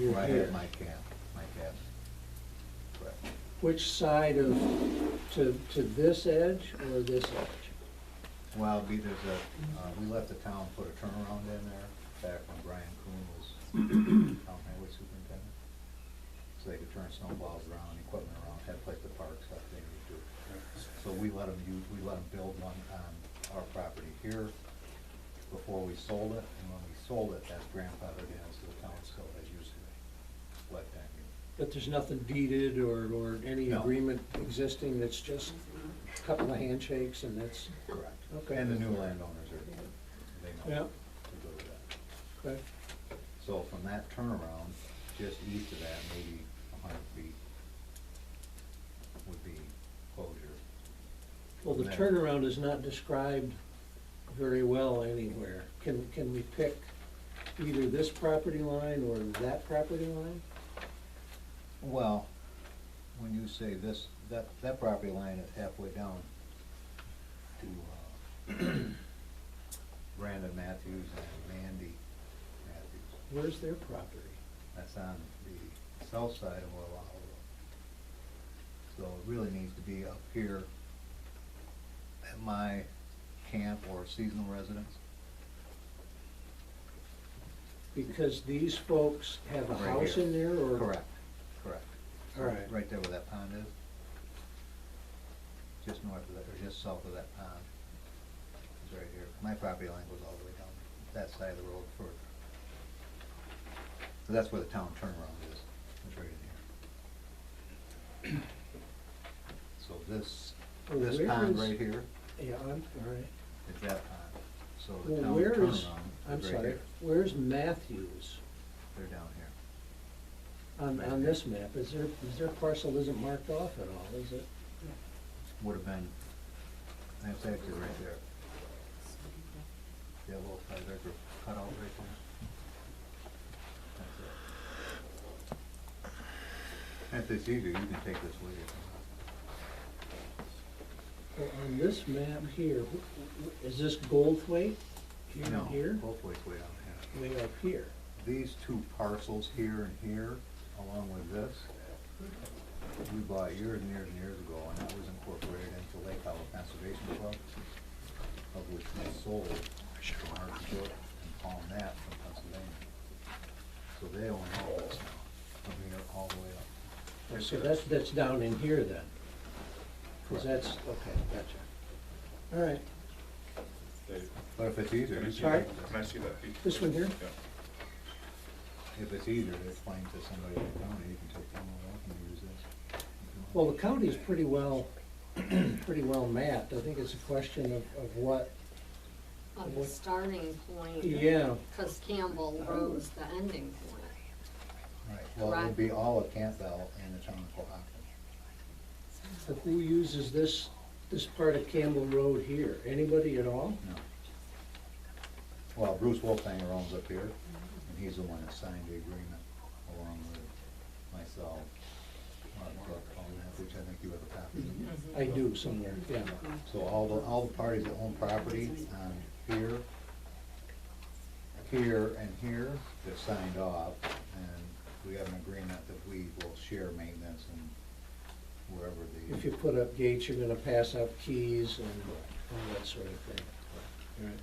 you're Right here. at my cabin, correct. Which side of, to this edge or this edge? Well, there's we left the town, put a turnaround in there back when Brian Kuhn was town highway superintendent. So they could turn snowballs around, equipment around, had a place to park, stuff they needed to do. So we let them build one on our property here before we sold it, and when we sold it, that's grandfathered in, so the town still has use of it. Let that be. But there's nothing deeded or any No. agreement existing, that's just a couple of handshakes and that's, Correct. Okay. And the new landowners they know Yeah. to go with that. okay. So from that turnaround, just east of that, maybe 100 feet, would be closure. Well, the Then- turnaround is not described very well anywhere. Can we pick either this property line or that property line? Well, when you say this, that property line is halfway down to Brandon Matthews and Mandy Matthews. Where's their property? That's on the south side of Oral Road. So it really needs to be up here at my camp or seasonal residence. Because these folks have a Right house here. in there or? Correct. All right. Right there where that pond is. Just north of that, or just south of that pond. It's right here. My property line goes all the way down that side of the road further. So that's where the town turnaround is. It's right in here. So this Oh, where pond is- right here Yeah, all right. is that pond. So the Well, town where is, turnaround I'm is right sorry, here. where's Matthews They're down here. on this map? Is their parcel isn't marked off at all, is it? Would have been, that's actually right there. See that little 5-acre cutout right there? That's it. If it's easier, you can take this with you. Well, on this map here, is this Goldthwaite? Here No, and here? both ways way down here. Way up here. These two parcels here and here, along with this, we bought years and years and years ago, and that was incorporated into Lake Hollow Conservation Club, of which we sold Mark Brook and Paul Knapp from Pennsylvania. So they own all this now, from here all the way up. So that's down in here then? Cause that's, okay, gotcha. All right, But if it's easier, Can I you see can Alright. that, can I see that piece? This one here? Yeah. if it's easier to explain to somebody in the county, you can take them all up and use this. well, the county's pretty well, pretty well mapped. I think it's a question of what, Of the starting point. yeah. Cause Campbell Road's the ending point. Right, well, it would be all of Campbell and the town of Cohocton. But who uses this part of Campbell Road here? Anybody at all? No. Well, Bruce Wolfhanger owns up here, and he's the one that signed the agreement along with myself, Mark Brook, all that, which I think you have a copy of. I do somewhere, yeah. So all the parties that own property on here, and here, they've signed off, and we have an agreement that we will share maintenance and wherever the. If you put up gates, you're gonna pass out keys and all that sort of thing. Right.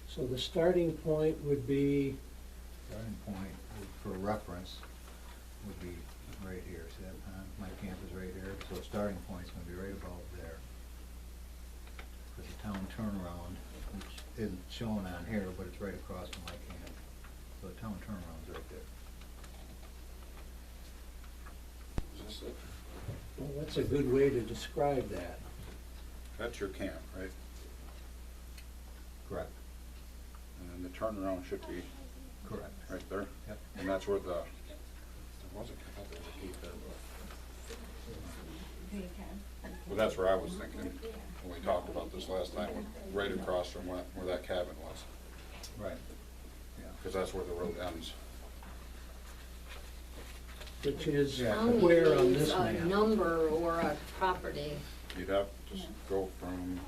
So the starting point would be, Starting point for reference would be right here, see that pond, my camp is right here, so starting point's gonna be right about there. For the town turnaround, which isn't shown on here, but it's right across from my camp, so the town turnaround's right there. Is this it? well, what's a good way to describe that? That's your camp, right? Correct. And the turnaround should be Correct. right there? Yep. And that's where there wasn't, I thought there was a gate there, but. Well, that's where I was thinking, when we talked about this last time, right across from where that cabin was, Right. Yeah. because that's where the road ends. which is Yeah. County where on needs this a map? number or a property. You'd have to just go from,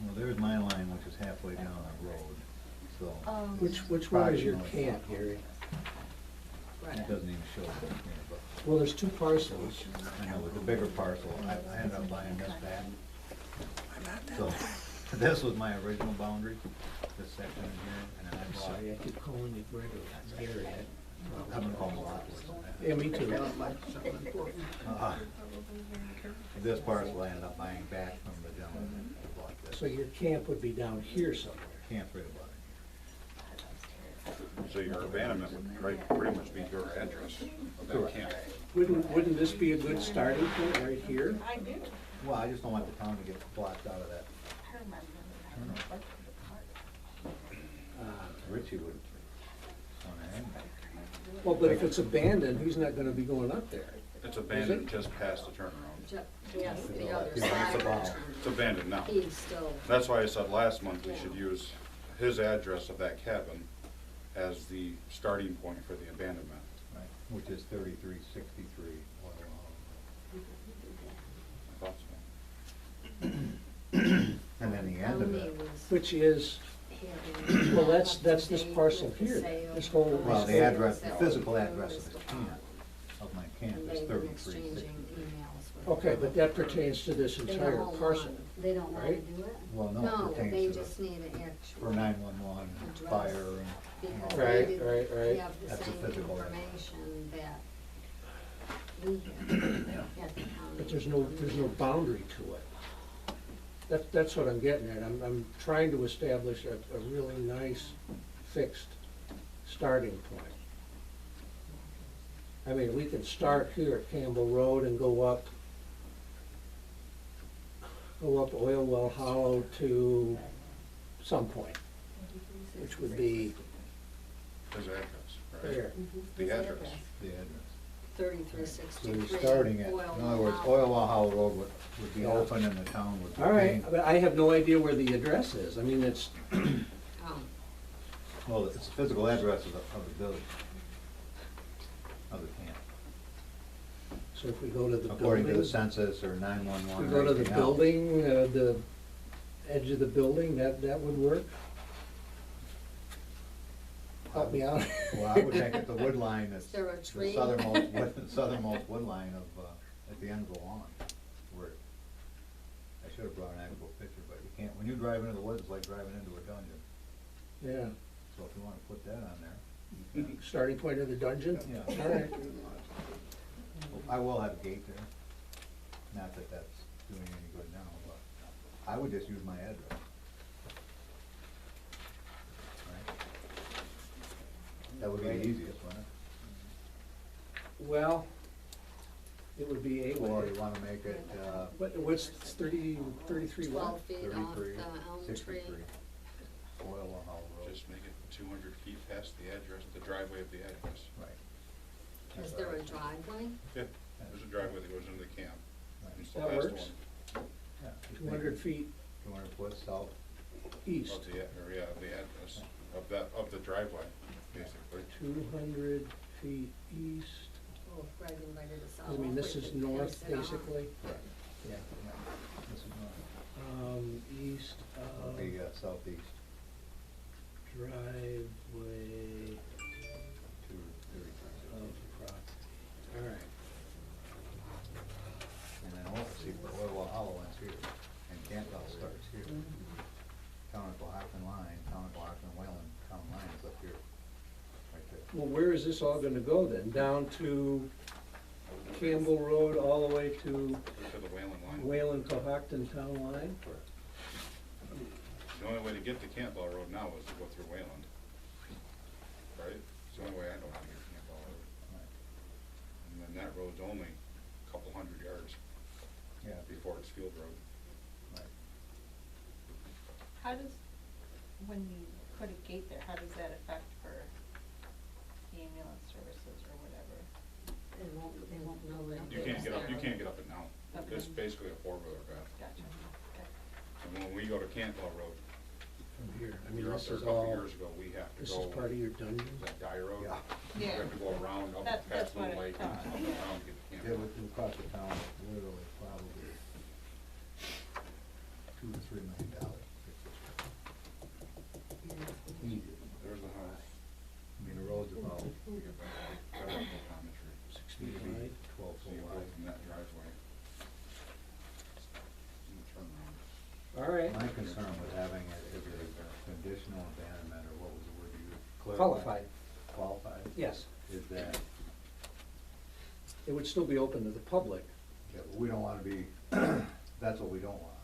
Well, there's my line, which is halfway down the road, so Which one is your camp, Gary? it doesn't even show it here, but, Well, there's two parcels. I know, with the bigger parcel, I ended up buying this back. So, this was my original boundary, this section in here, and then I bought, Sorry, I keep calling you Gregory, it's Gary. I've been calling a lot worse than that. Yeah, me too. This parcel I ended up buying back from the gentleman who bought this. So your camp would be down here somewhere. Can't right about it. so your abandonment would pretty much be your address of that Correct. camp. Wouldn't this be a good starting point right here? Well, I just don't want the town to get blocked out of that. Richie would wanna hang me. Well, but if it's abandoned, he's not gonna be going up there. It's abandoned just past the turnaround. Yes, the Yeah, other it's side of about- the It's abandoned now. He's still, That's why I said last month we should use his address of that cabin as the starting point for the abandonment. Right, which is 3363 Oil I thought so. And then the end of county it, was Which is, having. well, that's this parcel here, this whole. well, the this whole- address, the physical address of the camp, of my camp And is they've been 3360. exchanging emails with. Okay, but that pertains to this They entire don't parcel. want, they don't wanna right? do it? Well, no, No, it pertains they to just the, need an actual. for 911, address. fire, and, you Because know, Right, they right, right. have the That's a same physical address. information that we have at the county. But there's no boundary to it. That's what I'm getting at. I'm trying to establish a really nice, fixed starting point. I mean, we can start here at Campbell Road and go up Oil Well Hollow to some point, which would be His address, right? there. The address. the address. 3363. So you're starting at, in other words, Oil Well Hollow Road would be Yeah. open and the town would be All right, paying. but I have no idea where the address is. I mean, it's, Oh, Well, it's the physical address of the village, of the camp. so if we go to the building. According to the census or 911 If we or go to the anything else. building, the edge of the building, that would work? Help me out. Well, I would make it the wood line that's Is there a the tree? southernmost wood line of, at the end of the lawn. Where, I should have brought an actual picture, but you can't, when you drive into the woods, it's like driving into a dungeon. Yeah, So if you wanna put that on there, you can. starting point of the dungeon? Yeah. All right. I will have a gate there. Not that that's doing any good now, but I would just use my address. Right? That would be the easiest, wouldn't Well, it would be it? eight. Or you wanna make it, What's 33 what? 12 feet off 33, the elm tree. 63. Oil Well Hollow Road. Just make it 200 feet past the address, the driveway of the address. Right. Is there a driveway? Yeah, there's a driveway that goes into the camp. Right. It's the That last works. one. Yeah, just 200 make it feet 200 foot south. east. Of the, or yeah, the address, of the driveway, basically. 200 feet east. Oh, Greg invited us I out. mean, this We is could north, pass it on. basically. Correct. Yeah. Yeah, this is north. East It'll of be southeast driveway to 33. of property. All right. And then see where Oil Hollow ends here, and Campbell starts here. Town of Cohocton line, Town of Cohocton, Wayland, town line is up here, right there. Well, where is this all gonna go then? Down to Campbell Road, all the way to To the Wayland line. Wayland Cohocton Town Line? The only way to get to Campbell Road now is to go through Wayland. Right? It's the only way I know how to get to Campbell Road. Right. And then that road's only a couple hundred yards Yeah, before it's field road. right. How does, when you put a gate there, how does that affect for the ambulance services or whatever? They won't know that. You can't get up, you can't get up it now. Okay. It's basically a four-wheeler path. Gotcha, okay. And when we go to Campbell Road, from here? I mean, We were up this there a is couple all, years ago, we have to this go. is part of your dungeon? That guy road. Yeah. We Yeah. have to go around up That's past what Little I Lake and thought, come yeah. around, get the It camp. would cost the town literally probably $2 to $3 million to fix this. Easy. There's the house. I mean, the road's about We get back, right up the common tree. 6 feet wide? 12 So foot you go wide. from that driveway. You turn around. All right. My concern with having it as a conditional abandonment, or what was the word you used? Qualified, Qualified, yes. is that, It would still be open to the public. yeah, we don't wanna be, that's what we don't want.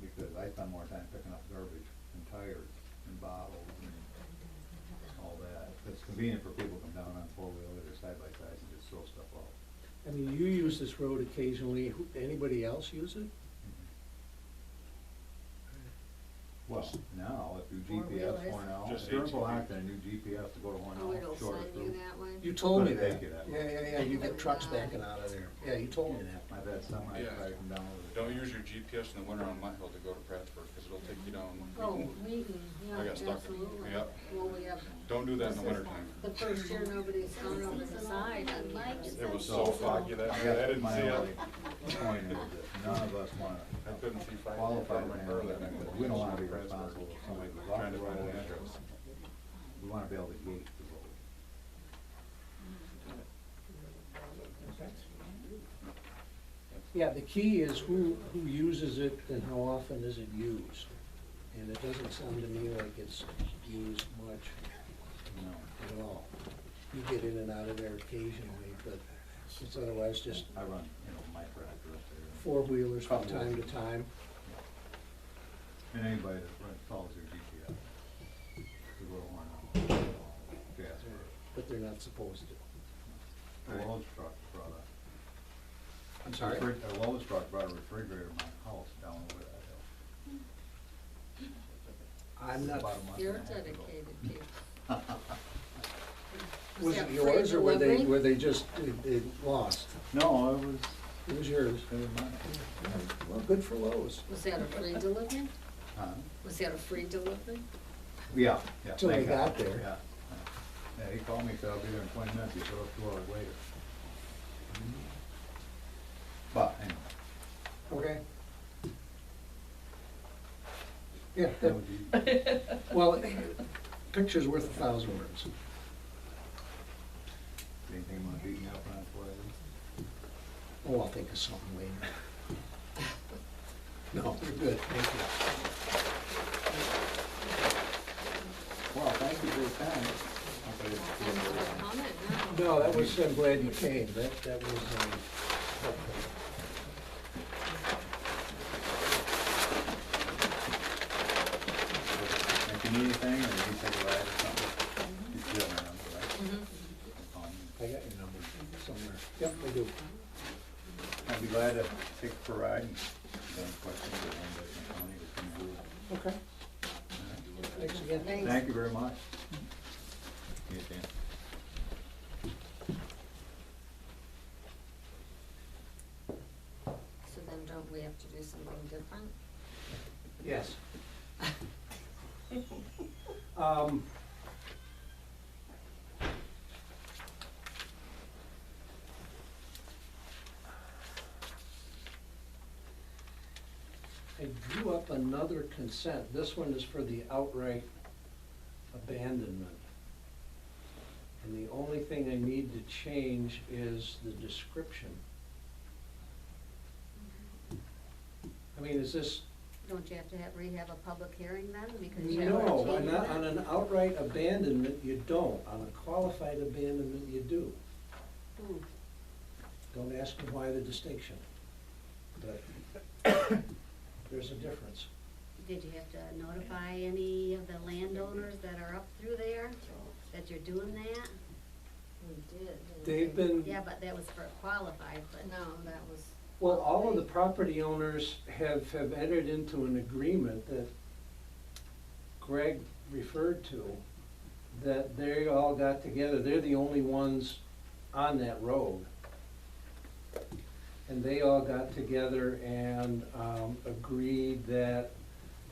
Because I spend more time picking up garbage and tires and bottles and all that. It's convenient for people to come down on four-wheelers or side-by-sides and just throw stuff out. I mean, you use this road occasionally. Anybody else use it? Well, now, if you Four-wheelers. GPS Hornell, Just if you're in ATV. Cohocton and you GPS to go to Oh, Hornell, it'll shorter send you route. that way? You told me Gonna that. take you that Yeah, way. yeah, yeah, you get trucks backing out of there. Yeah, you told me that. I've had some, I Yeah. try to come down with it. Don't use your GPS in the winter on my hill to go to Prattsburg, cause it'll take you down. Oh, Wheaton, I yeah, got stuck. absolutely. Yep. Well, we have. Don't do that in the this is wintertime. The first year nobody's gone over the side on here. It was so foggy that I day, I guess didn't my see only it. point is that none of us wanna I couldn't see five. qualify my for car that anything, night. but we don't wanna be Prattsburg. responsible if somebody goes off Trying the to find road. an address. We wanna be able to gate the road. Yeah, the key is who uses it and how often is it used? And it doesn't sound to me like it's used much No. at all. You get in and out of there occasionally, but it's otherwise just I run, my tractor up there. four-wheelers from time to time. And anybody that follows their GPS, we go to Hornell, Jasper. But they're not supposed to. The Lowe's truck brought a. I'm sorry? A Lowe's truck brought a refrigerator to my house down over that hill. I'm not, About a month You're and a half ago. dedicated, Keith. was that it yours free or delivery? were they just, they lost? No, it was, It was yours. it was mine. Well, good for Lowe's. Was that a free delivery? Huh? Was that a free delivery? Yeah. Till they thank God. got there. Yeah. Yeah, he called me, said I'll be there in 20 minutes, he showed up 2 hours later. But anyway, Okay. Yeah, that was easy. well, picture's worth 1,000 words. Anything you wanna beat me up on for it? Oh, I'll think of something later. No, you're good, thank Well, thank you for your time. Another comment now. you. No, that was, I'm glad you came, that was helpful. If you need anything, or you need to take a ride or something, you still have my number, right? Mhm. Call me. I got your number somewhere. Yep, I do. I'd be glad to take you for a ride and if you have any questions or anybody in the county that can do it. Okay, All right. thanks again. Thanks. Thank you very much. Yes, Dan. So then don't we have to do something different? Yes. Um, I drew up another consent. This one is for the outright abandonment. And the only thing I need to change is the description. I mean, is this, Don't you have to rehab a public hearing then, because you have to no, change that? on an outright abandonment, you don't. On a qualified abandonment, you do. Hmm. Don't ask me why the distinction, but there's a difference. Did you have to notify any of the landowners that are up through there, that you're doing that? We did. They've been, Yeah, but that was for qualified, but no, that was. well, all of the property owners have entered into an agreement that Greg referred to, that they all got together, they're the only ones on that road. And they all got together and agreed that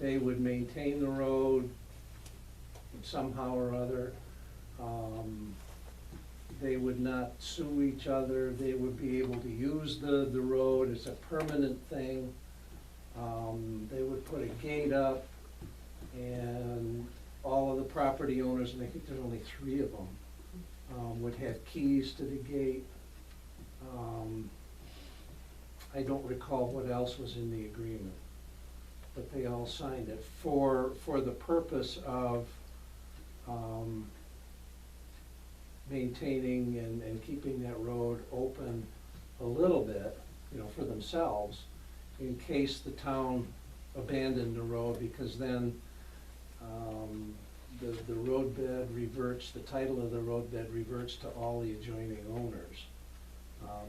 they would maintain the road somehow or other. They would not sue each other, they would be able to use the road, it's a permanent thing. They would put a gate up, and all of the property owners, and I think there's only 3 of them, would have keys to the gate. I don't recall what else was in the agreement, but they all signed it for the purpose of maintaining and keeping that road open a little bit, you know, for themselves, in case the town abandoned the road, because then the roadbed reverts, the title of the roadbed reverts to all the adjoining owners.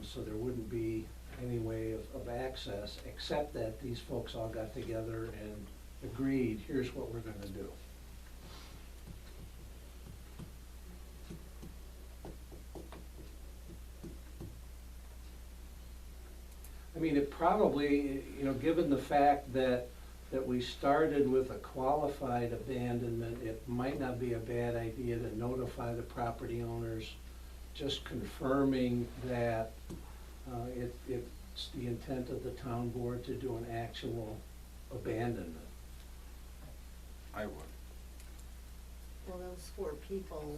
So there wouldn't be any way of access, except that these folks all got together and agreed, here's what we're gonna do. I mean, it probably, you know, given the fact that we started with a qualified abandonment, it might not be a bad idea to notify the property owners, just confirming that it's the intent of the town board to do an actual abandonment. I would. Well, those 4 people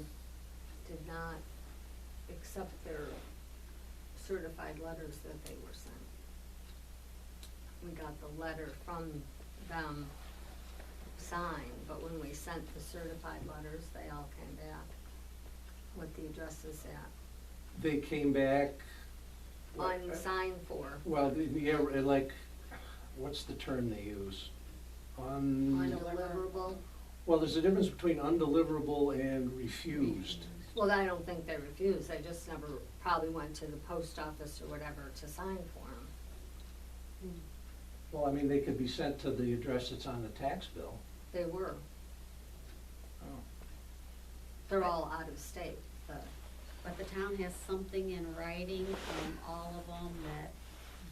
did not accept their certified letters that they were sent. We got the letter from them signed, but when we sent the certified letters, they all came back with the addresses at. They came back. Unsigned for. Well, yeah, like, what's the term they use? Undeliverable. Well, there's a difference between undeliverable and refused. Well, I don't think they refused, they just never probably went to the post office or whatever to sign for them. Well, I mean, they could be sent to the address that's on the tax bill. They were, Oh. they're all out of state, But the town has something in writing from all of them that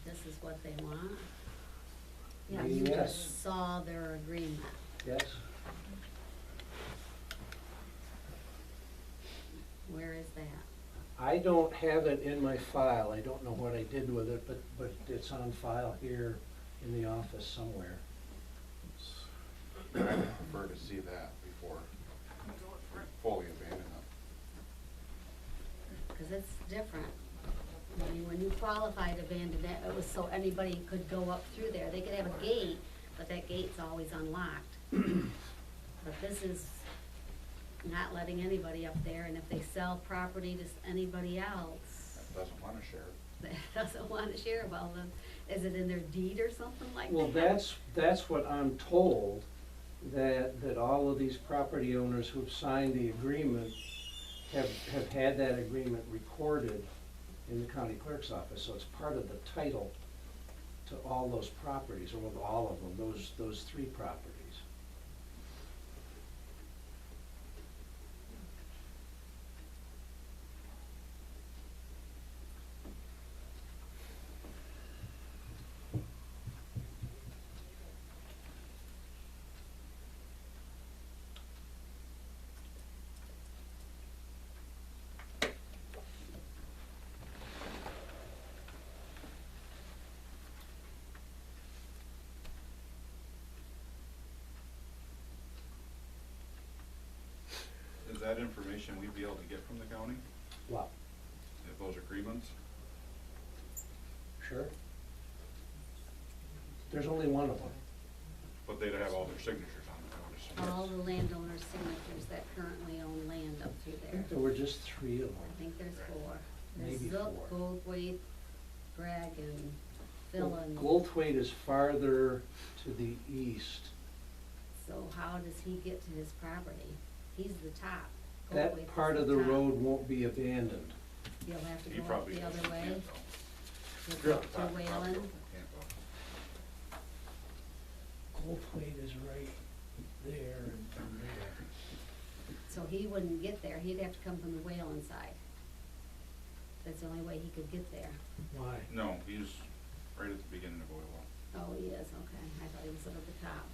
this is what they want. Yeah. You Yes. just saw their agreement. Yes? Where is that? I don't have it in my file, I don't know what I did with it, but it's on file here in the office somewhere. I would prefer to see that before fully abandon it. Because it's different. I mean, when you qualified abandonment, it was so anybody could go up through there. They could have a gate, but that gate's always unlocked. But this is not letting anybody up there, and if they sell property to anybody else That doesn't want to share it. that doesn't want to share, well, then, is it in their deed or something like that? Well, that's what I'm told, that all of these property owners who've signed the agreement have had that agreement recorded in the county clerk's office, so it's part of the title to all those properties, or with all of them, those 3 properties. Is that information we'd be able to get from the county, Wow, if those agreements? sure. There's only one of them. But they'd have all their signatures on it, I would assume. All the landowners' signatures that currently own land up through I there. think there were just 3 of them. I think there's 4. There's Maybe Zook, 4. Goldthwait, Greg, and Phil, and Goldthwait is farther to the east. so how does he get to his property? He's the top. Goldthwait's That part of the top. road won't be abandoned. You'll have to He go up probably the knows other he way, can't go. to go to Whalen. Can't go. Goldthwait is right there and there. So he wouldn't get there, he'd have to come from the Whalen side. That's the only way he could get there. Why? No, he's right at the beginning of Oil. Oh, he is, okay, I thought he was up at the top.